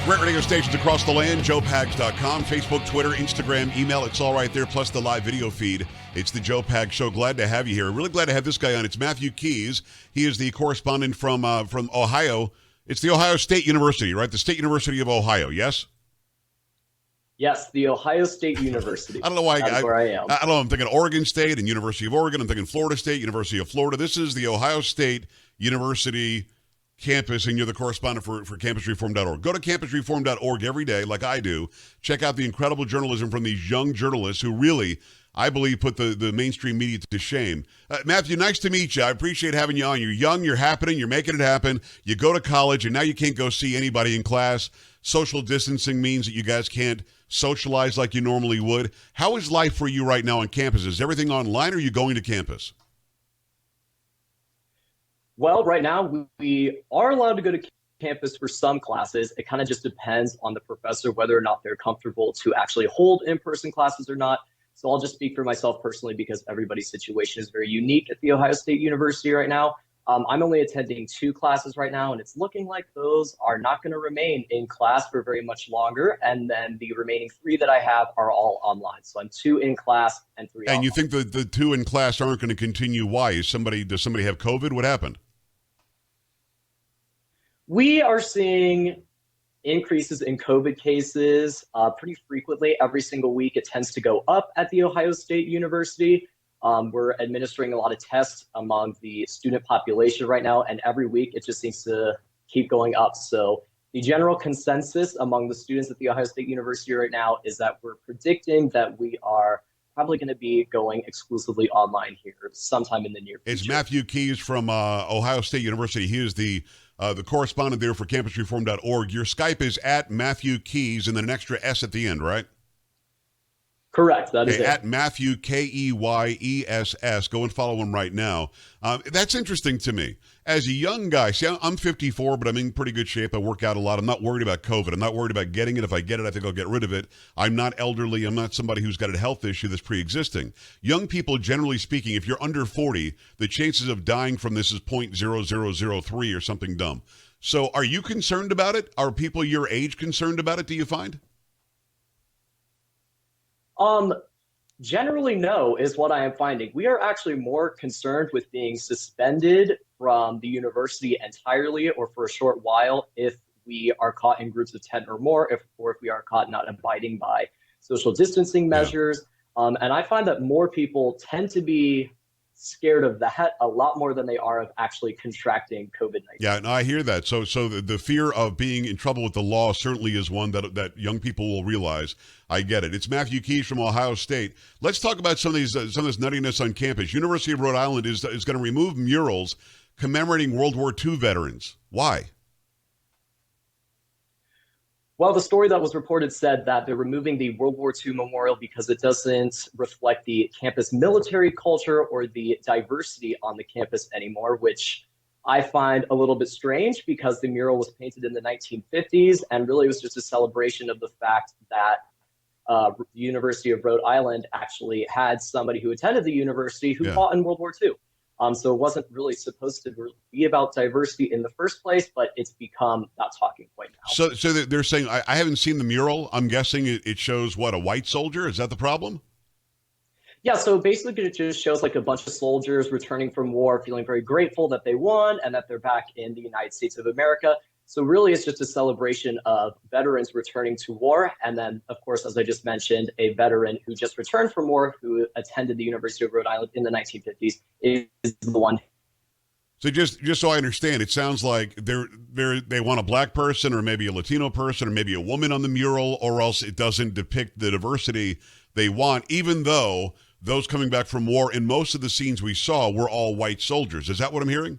Great radio stations across the land, joepags.com, Facebook, Twitter, Instagram, email. It's all right there, plus the live video feed. It's the Joe Pags Show. Glad to have you here. Really glad to have this guy on. It's Matthew Keyes. He is the correspondent from Ohio. It's the Ohio State University, right? The State University of Ohio, yes? Yes, the Ohio State University. I don't know why. That's where I am. I don't know. I'm thinking Oregon State and University of Oregon. I'm thinking Florida State, University of Florida. This is the Ohio State University campus, and you're the correspondent for campusreform.org. Go to campusreform.org every day, like I do. Check out the incredible journalism from these young journalists who really, I believe, put the mainstream media to shame. Matthew, nice to meet you. I appreciate having you on. You're young, you're happening, you're making it happen. You go to college, and now you can't go see anybody in class. Social distancing means that you guys can't socialize like you normally would. How is life for you right now on campus? Is everything online, or are you going to campus? Well, right now we are allowed to go to campus for some classes. It kind of just depends on the professor whether or not they're comfortable to actually hold in-person classes or not. So I'll just speak for myself personally because everybody's situation is very unique at The Ohio State University right now. I'm only attending 2 classes right now, and it's looking like those are not going to remain in class for very much longer. And then the remaining 3 that I have are all online. So I'm 2 in class and 3 online. And you think the 2 in class aren't going to continue? Why? Does somebody have COVID? What happened? We are seeing increases in COVID cases pretty frequently. Every single week, it tends to go up at The Ohio State University. We're administering a lot of tests among the student population right now, and every week it just seems to keep going up. So the general consensus among the students at The Ohio State University right now is that we're predicting that we are probably going to be going exclusively online here sometime in the near future. It's Matthew Keyes from Ohio State University. He is the correspondent there for campusreform.org. Your Skype is at Matthew Keyes and then an extra S at the end, right? Correct. That is it. At Matthew, Keyess. Go and follow him right now. That's interesting to me. As a young guy, see, I'm 54, but I'm in pretty good shape. I work out a lot. I'm not worried about COVID. I'm not worried about getting it. If I get it, I think I'll get rid of it. I'm not elderly. I'm not somebody who's got a health issue that's pre-existing. Young people, generally speaking, if you're under 40, the chances of dying from this is 0.0003 or something dumb. So are you concerned about it? Are people your age concerned about it, do you find? Generally, no, is what I am finding. We are actually more concerned with being suspended from the university entirely or for a short while if we are caught in groups of 10 or more, if we are caught not abiding by social distancing measures. Yeah. And I find that more people tend to be scared of that a lot more than they are of actually contracting COVID-19. Yeah, and I hear that. So the fear of being in trouble with the law certainly is one that young people will realize. I get it. It's Matthew Keyes from Ohio State. Let's talk about some of this nuttiness on campus. University of Rhode Island is going to remove murals commemorating World War II veterans. Why? Well, the story that was reported said that they're removing the World War II memorial because it doesn't reflect the campus military culture or the diversity on the campus anymore, which I find a little bit strange because the mural was painted in the 1950s and really was just a celebration of the fact that the University of Rhode Island actually had somebody who attended the university who fought in World War II. So it wasn't really supposed to be about diversity in the first place, but it's become that talking point now. So they're saying, I haven't seen the mural. I'm guessing it shows, what, a white soldier? Is that the problem? Yeah, so basically it just shows like a bunch of soldiers returning from war, feeling very grateful that they won and that they're back in the United States of America. So really it's just a celebration of veterans returning to war. And then, of course, as I just mentioned, a veteran who just returned from war who attended the University of Rhode Island in the 1950s is the one. So just so I understand, it sounds like they want a black person or maybe a Latino person or maybe a woman on the mural, or else it doesn't depict the diversity they want, even though those coming back from war in most of the scenes we saw were all white soldiers. Is that what I'm hearing?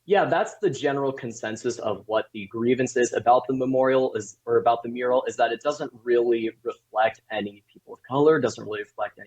Yeah, that's the general consensus of what the grievance is about the memorial or about the mural, is that it doesn't really reflect any people of color, doesn't really reflect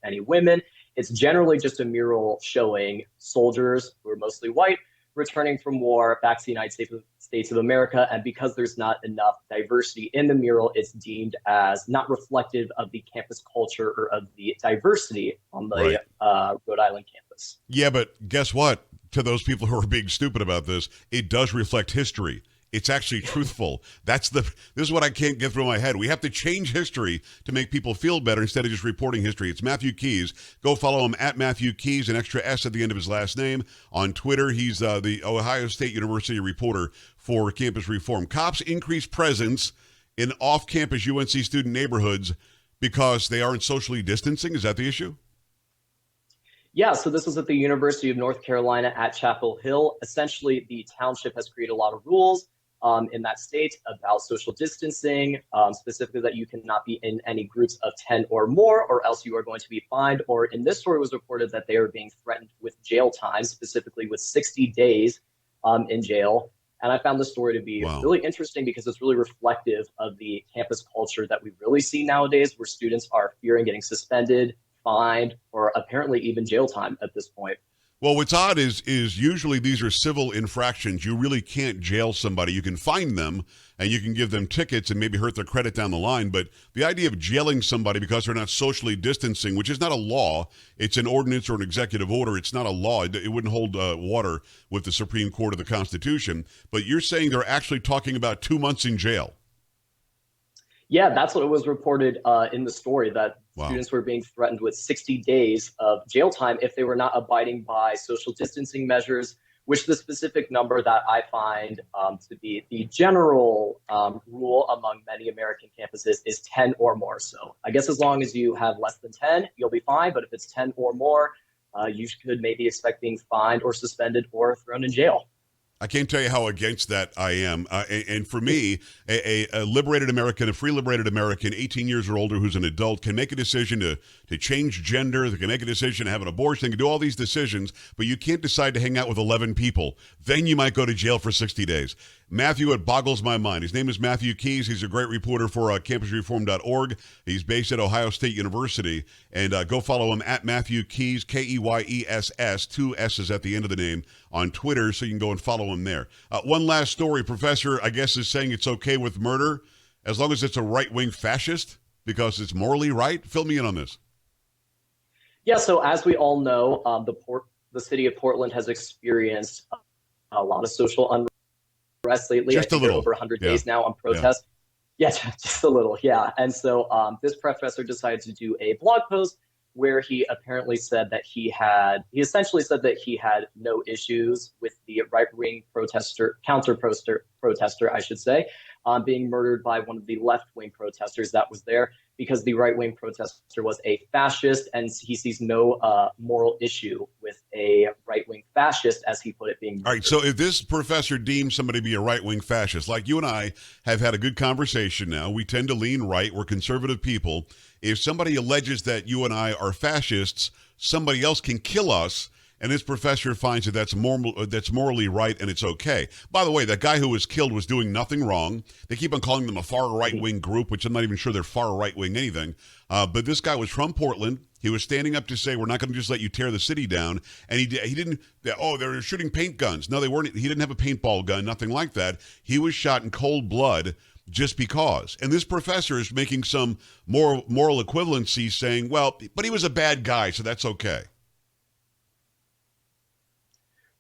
any women. It's generally just a mural showing soldiers who are mostly white returning from war back to the United States of America. And because there's not enough diversity in the mural, it's deemed as not reflective of the campus culture or of the diversity on the Rhode Island campus. Yeah, but guess what? To those people who are being stupid about this, it does reflect history. It's actually truthful. This is what I can't get through my head. We have to change history to make people feel better instead of just reporting history. It's Matthew Keyes. Go follow him at Matthew Keyes, an extra S at the end of his last name. On Twitter, he's the Ohio State University reporter for Campus Reform. Cops increase presence in off-campus UNC student neighborhoods because they aren't socially distancing. Is that the issue? Yeah, so this was at the University of North Carolina at Chapel Hill. Essentially, the township has created a lot of rules in that state about social distancing, specifically that you cannot be in any groups of 10 or more, or else you are going to be fined. Or in this story, it was reported that they are being threatened with jail time, specifically with 60 days in jail. And I found this story to be really interesting because it's really reflective of the campus culture that we really see nowadays, where students are fearing getting suspended, fined, or apparently even jail time at this point. Well, what's odd is usually these are civil infractions. You really can't jail somebody. You can fine them and you can give them tickets and maybe hurt their credit down the line. But the idea of jailing somebody because they're not socially distancing, which is not a law, it's an ordinance or an executive order. It's not a law. It wouldn't hold water with the Supreme Court of the Constitution. But you're saying they're actually talking about 2 months in jail. Yeah, that's what it was reported in the story, that students were being threatened with 60 days of jail time if they were not abiding by social distancing measures, which the specific number that I find to be the general rule among many American campuses is 10 or more. So I guess as long as you have less than 10, you'll be fine. But if it's 10 or more, you could maybe expect being fined or suspended or thrown in jail. I can't tell you how against that I am. And for me, a liberated American, a free liberated American, 18 years or older, who's an adult, can make a decision to change gender. They can make a decision to have an abortion. They can do all these decisions, but you can't decide to hang out with 11 people. Then you might go to jail for 60 days. Matthew, it boggles my mind. His name is Matthew Keyes. He's a great reporter for campusreform.org. He's based at Ohio State University. And go follow him at Matthew Keyes, Keyess, 2 S's at the end of the name, on Twitter, so you can go and follow him there. One last story. Professor, I guess, is saying it's okay with murder as long as it's a right-wing fascist because it's morally right. Fill me in on this. Yeah, so as we all know, the city of Portland has experienced a lot of social unrest lately. Just a little. Over 100 days now on protest. Yeah, just a little, yeah. And so this professor decided to do a blog post where he apparently said that he essentially said that he had no issues with the right-wing counter-protester, I should say, being murdered by one of the left-wing protesters that was there, because the right-wing protester was a fascist, and he sees no moral issue with a right-wing fascist, as he put it, being murdered. All right, so if this professor deems somebody to be a right-wing fascist, like you and I have had a good conversation now, we tend to lean right, we're conservative people. If somebody alleges that you and I are fascists, somebody else can kill us, and this professor finds that that's morally right and it's okay. By the way, that guy who was killed was doing nothing wrong. They keep on calling them a far right-wing group, which I'm not even sure they're far right-wing anything. But this guy was from Portland. He was standing up to say, we're not going to just let you tear the city down. And he didn't, they're shooting paint guns. No, they weren't. He didn't have a paintball gun, nothing like that. He was shot in cold blood just because. And this professor is making some moral equivalency saying, well, but he was a bad guy, so that's okay.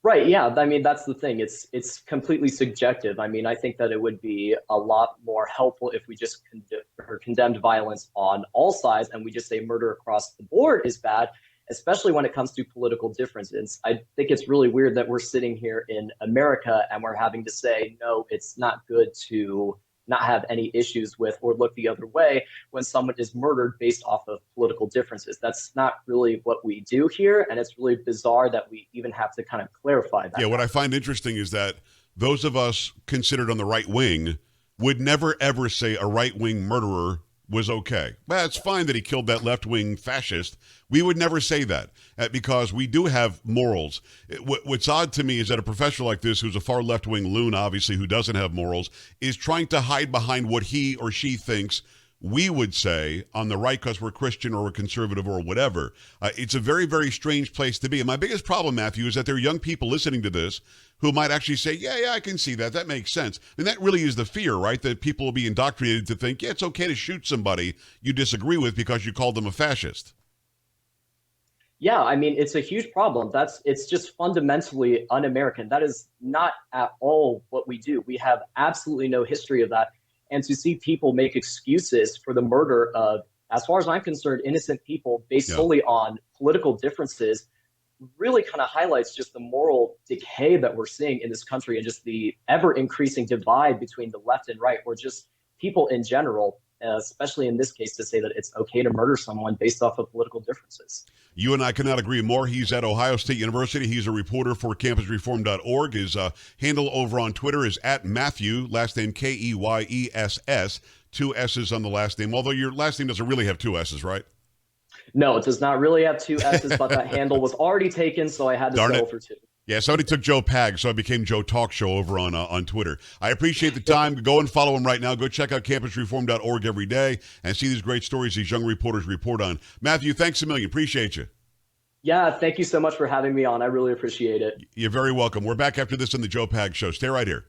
Right. Yeah. I mean, that's the thing. It's completely subjective. I mean, I think that it would be a lot more helpful if we just condemned violence on all sides and we just say murder across the board is bad, especially when it comes to political differences. I think it's really weird that we're sitting here in America and we're having to say, no, it's not good to not have any issues with or look the other way when someone is murdered based off of political differences. That's not really what we do here, and it's really bizarre that we even have to kind of clarify that. Yeah, what I find interesting is that those of us considered on the right wing would never, ever say a right-wing murderer was okay. Well, it's fine that he killed that left-wing fascist. We would never say that because we do have morals. What's odd to me is that a professor like this, who's a far left-wing loon, obviously, who doesn't have morals, is trying to hide behind what he or she thinks we would say on the right because we're Christian or we're conservative or whatever. It's a very, very strange place to be. And my biggest problem, Matthew, is that there are young people listening to this who might actually say, yeah, I can see that. That makes sense. And that really is the fear, right? That people will be indoctrinated to think, yeah, it's okay to shoot somebody you disagree with because you called them a fascist. Yeah, I mean, it's a huge problem. It's just fundamentally un-American. That is not at all what we do. We have absolutely no history of that. And to see people make excuses for the murder of, as far as I'm concerned, innocent people based Yeah. solely on political differences really kind of highlights just the moral decay that we're seeing in this country and just the ever increasing divide between the left and right, or just people in general, especially in this case, to say that it's okay to murder someone based off of political differences. You and I cannot agree more. He's at Ohio State University. He's a reporter for campusreform.org. His handle over on Twitter is at Matthew, last name Keyess, two S's on the last name, although your last name doesn't really have two S's, right? No, it does not really have two S's, but that handle was already taken, so I had to settle for two. Yeah, somebody took Joe Pag, so I became Joe Talk Show over on Twitter. I appreciate the time. Go and follow him right now. Go check out campusreform.org every day and see these great stories these young reporters report on. Matthew, thanks a million. Appreciate you. Yeah, thank you so much for having me on. I really appreciate it. You're very welcome. We're back after this on the Joe Pag Show. Stay right here.